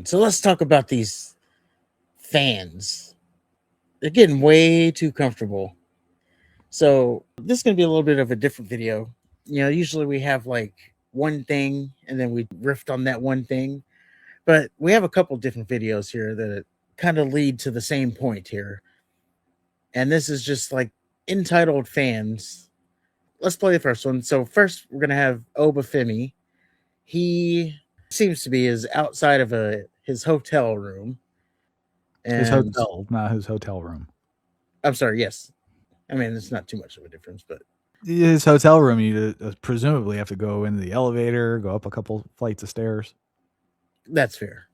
So let's talk about these fans. They're getting way too comfortable. So this is going to be a little bit of a different video. Usually we have like one thing and then we riffed on that one thing. But we have a couple different videos here that kind of lead to the same point here. And this is just like entitled fans. Let's play the first one. So first we're going to have OBA FEMI. He seems to be outside of his hotel room. And his hotel, not his hotel room. I'm sorry, yes. I mean, it's not too much of a difference, but his hotel room, you presumably have to go into the elevator, go up a couple flights of stairs. That's fair.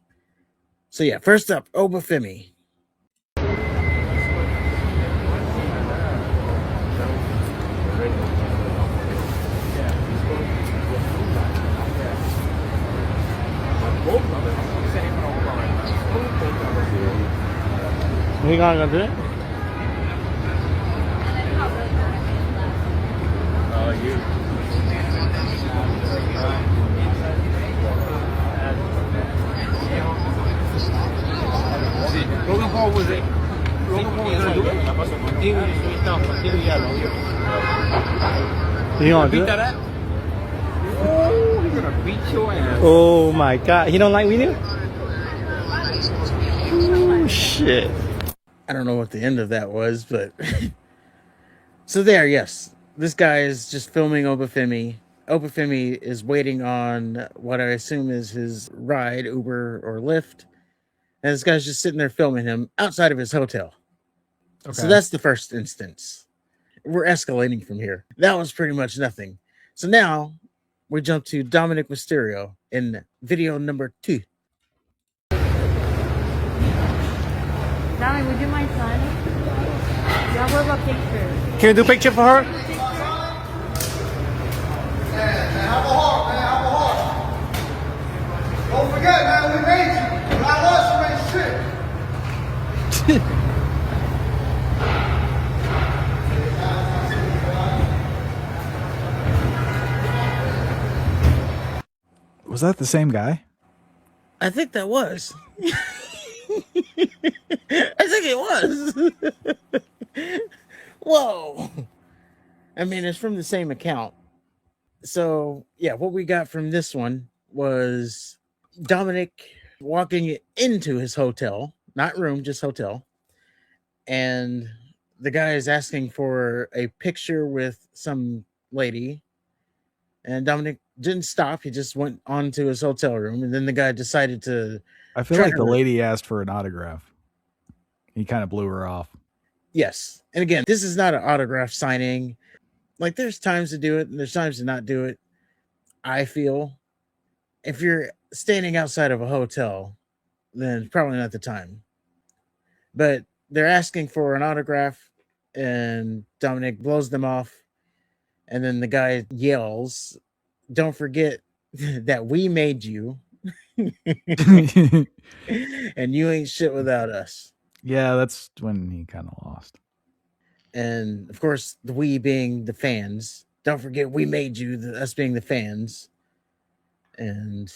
So yeah, first up, OBA FEMI. Hang on, do it. Logan Paul was it? Logan Paul was gonna do it. You gonna do it? Oh, he's gonna beat your ass. Oh my god, he don't like we knew? Oh shit. I don't know what the end of that was, but so there, yes. This guy is just filming OBA FEMI. OBA FEMI is waiting on what I assume is his ride, Uber or Lyft. And this guy's just sitting there filming him outside of his hotel. Okay. So that's the first instance. We're escalating from here. That was pretty much nothing. So now we jump to Dominik Mysterio in video number 2. Dominic, would you mind signing? Yeah, what about pictures? Can you do a picture for her? Man, have a heart, man, have a heart. Don't forget, man, we made you. Without us, you ain't shit. Was that the same guy? I think that was. I think it was. Whoa. I mean, it's from the same account. So, yeah, what we got from this one was Dominik walking into his hotel, not room, just hotel. And the guy is asking for a picture with some lady. And Dominik didn't stop. He just went on to his hotel room. And then the guy decided to... I feel like the lady asked for an autograph. He kind of blew her off. Yes. And again, this is not an autograph signing. Like, there's times to do it and there's times to not do it. I feel if you're standing outside of a hotel, then it's probably not the time. But they're asking for an autograph and Dominik blows them off. And then the guy yells, "Don't forget that we made you." And you ain't shit without us. Yeah, that's when he kind of lost. And of course, the we being the fans. Don't forget we made you, us being the fans. And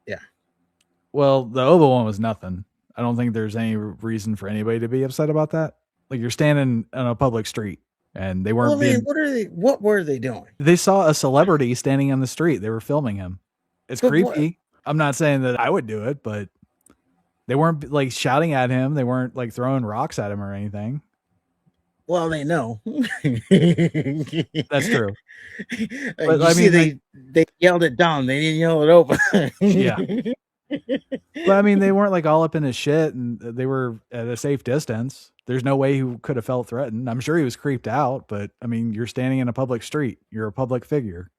yeah. Well, the OBA one was nothing. I don't think there's any reason for anybody to be upset about that. Like, you're standing on a public street and they weren't what were they doing? They saw a celebrity standing on the street. They were filming him. It's creepy. What? I'm not saying that I would do it, but they weren't like shouting at him. They weren't like throwing rocks at him or anything. Well, they know. That's true. But I mean, they yelled at Dom. They didn't yell at OBA. Yeah. But I mean, they weren't like all up in his shit, and they were at a safe distance. There's no way he could have felt threatened. I'm sure he was creeped out, but I mean, you're standing in a public street. You're a public figure.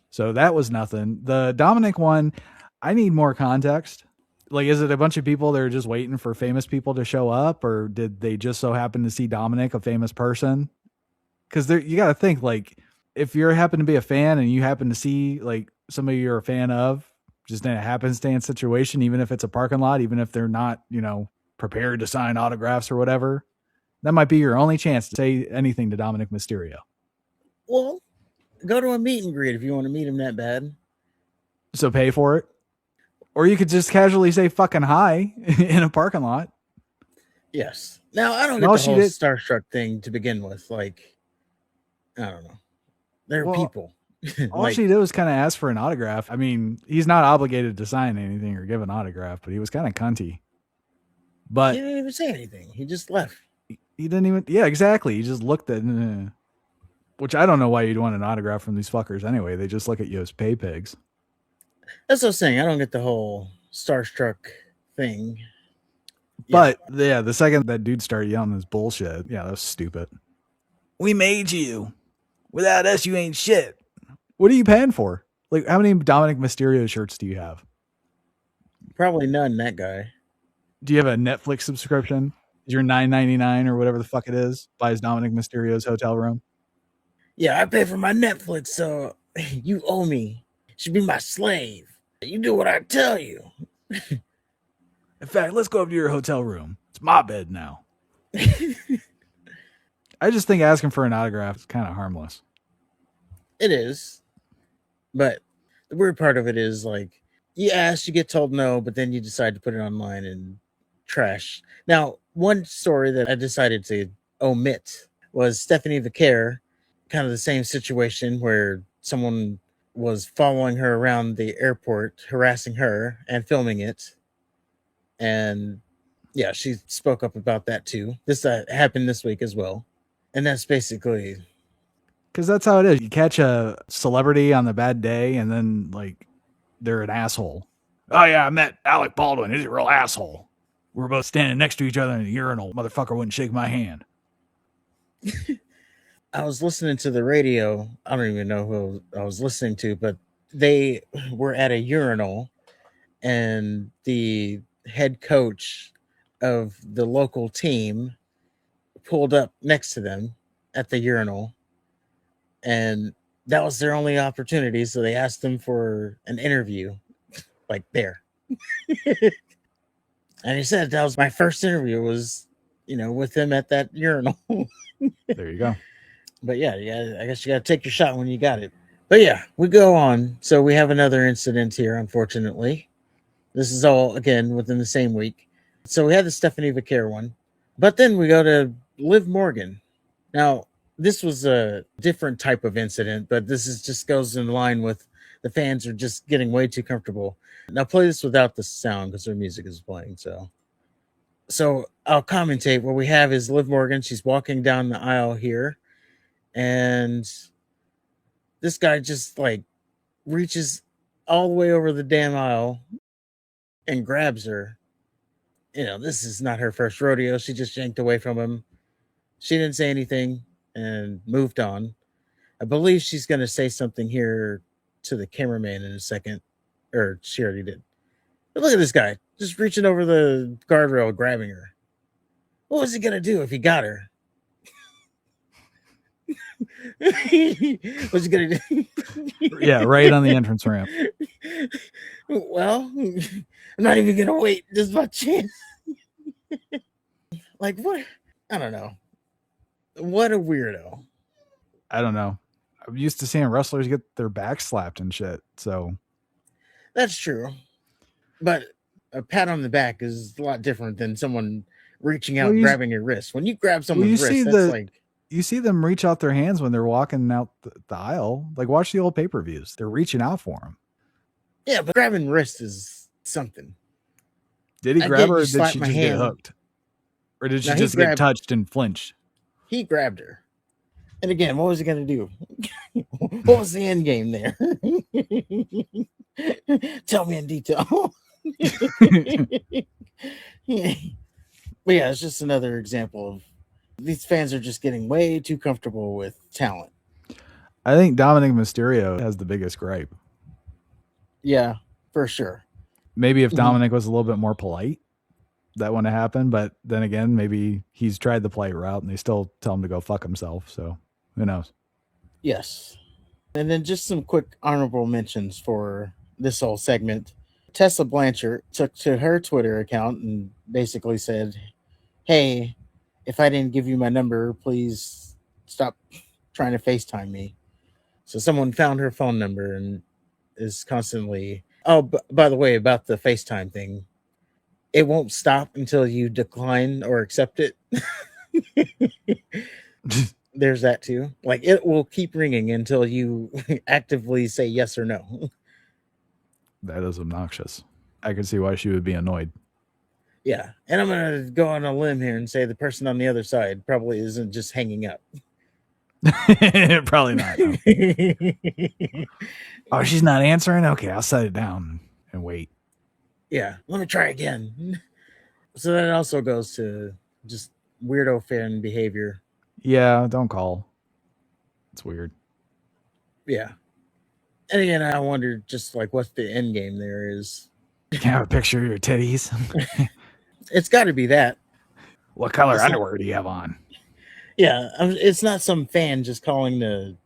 So that was nothing. The Dominik one, I need more context. Like, is it a bunch of people that are just waiting for famous people to show up, or did they just so happen to see Dominik, a famous person? Because you got to think, like, if you happen to be a fan and you happen to see like somebody you're a fan of, just in a happenstance situation, even if it's a parking lot, even if they're not, prepared to sign autographs or whatever, that might be your only chance to say anything to Dominik Mysterio. Well, go to a meet and greet if you want to meet him that bad. So pay for it? Or you could just casually say fucking hi in a parking lot. Yes. Now, I don't And get all the she whole did- starstruck thing to begin with. Like, I don't know. They're Well, people. All Like, she did was kind of ask for an autograph. I mean, he's not obligated to sign anything or give an autograph, but he was kind of cunty. he But didn't even say anything. He just left. he didn't even, yeah, exactly. He just looked at, which I don't know why you'd want an autograph from these fuckers anyway. They just look at you as pay pigs. That's what I'm saying. I don't get the whole starstruck thing. But yeah, the second that dude started yelling this bullshit, yeah, that was stupid. We made you. Without us, you ain't shit. What are you paying for? Like, how many Dominik Mysterio shirts do you have? Probably none, that guy. Do you have a Netflix subscription? Is your $9.99 or whatever the fuck it is buys Dominik Mysterio's hotel room? Yeah, I pay for my Netflix, so you owe me. You should be my slave. You do what I tell you. In fact, let's go up to your hotel room. It's my bed now. I just think asking for an autograph is kind of harmless. It is. But the weird part of it is, like, you ask, you get told no, but then you decide to put it online and trash. Now, one story that I decided to omit was Stephanie Vicaire, kind of the same situation where someone was following her around the airport, harassing her and filming it. And yeah, she spoke up about that too. This happened this week as well. And that's basically, Because that's how it is. You catch a celebrity on the bad day and then, like, they're an asshole. Oh, yeah, I met Alec Baldwin. He's a real asshole. We were both standing next to each other in a urinal. Motherfucker wouldn't shake my hand. I was listening to the radio. I don't even know who I was listening to, but they were at a urinal and the head coach of the local team pulled up next to them at the urinal, and that was their only opportunity. So they asked them for an interview, like there. And he said that was my first interview was, with him at that urinal. There you go. But yeah, I guess you got to take your shot when you got it. But yeah, we go on. So we have another incident here, unfortunately. This is all, again, within the same week. So we had the Stephanie Vicaire one. But then we go to Liv Morgan. Now, this was a different type of incident, but this is just goes in line with the fans are just getting way too comfortable. Now, play this without the sound because their music is playing. So I'll commentate. What we have is Liv Morgan. She's walking down the aisle here. And this guy just like reaches all the way over the damn aisle and grabs her. This is not her first rodeo. She just yanked away from him. She didn't say anything and moved on. I believe she's going to say something here to the cameraman in a second. Or she already did. But look at this guy just reaching over the guardrail, grabbing her. What was he going to do if he got her? What's he gonna do? Yeah, right on the entrance ramp. Well, I'm not even gonna wait. This is my chance. Like, what? I don't know. What a weirdo. I don't know. I'm used to seeing wrestlers get their back slapped and shit. So That's true. But a pat on the back is a lot different than someone reaching out and grabbing your wrist. When you grab someone's wrist, that's like, you see them reach out their hands when they're walking out the aisle. Like, watch the old pay-per-views. They're reaching out for them. yeah, but grabbing wrist is something. Did he grab her or did she just get hooked? Or did she just get touched and flinch? He grabbed her. And again, what was he going to do? What was the end game there? Tell me in detail. But yeah, it's just another example of these fans are just getting way too comfortable with talent. I think Dominik Mysterio has the biggest gripe. Yeah, for sure. Maybe if Dominik was a little bit more polite, that wouldn't have happened. But then again, maybe he's tried the polite route and they still tell him to go fuck himself. So who knows? Yes. And then just some quick honorable mentions for this whole segment. Tessa Blanchard took to her Twitter account and basically said, hey, if I didn't give you my number, please stop trying to FaceTime me. So someone found her phone number and is constantly Oh, by the way, about the FaceTime thing, it won't stop until you decline or accept it. There's that too. Like it will keep ringing until you actively say yes or no. That is obnoxious. I can see why she would be annoyed. Yeah. And I'm going to go on a limb here and say the person on the other side probably isn't just hanging up. Probably not. No. Oh, she's not answering? Okay, I'll set it down and wait. Yeah. Let me try again. So that also goes to just weirdo fan behavior. Yeah, don't call. It's weird. Yeah. And again, I wonder just like what the end game there is. Can I have a picture of your titties? It's got to be that. What color underwear do you have on? Yeah, it's not some fan just calling to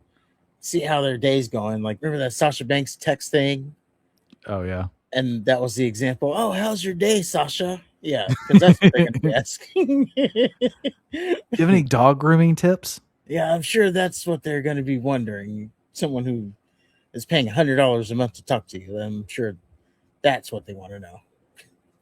see how their day's going. Like, remember that Sasha Banks text thing? Oh, yeah. And that was the example. Oh, how's your day, Sasha? Yeah, because that's what they're going to be asking. Do you have any dog grooming tips? Yeah, I'm sure that's what they're going to be wondering. Someone who is paying $100 a month to talk to you. I'm sure that's what they want to know.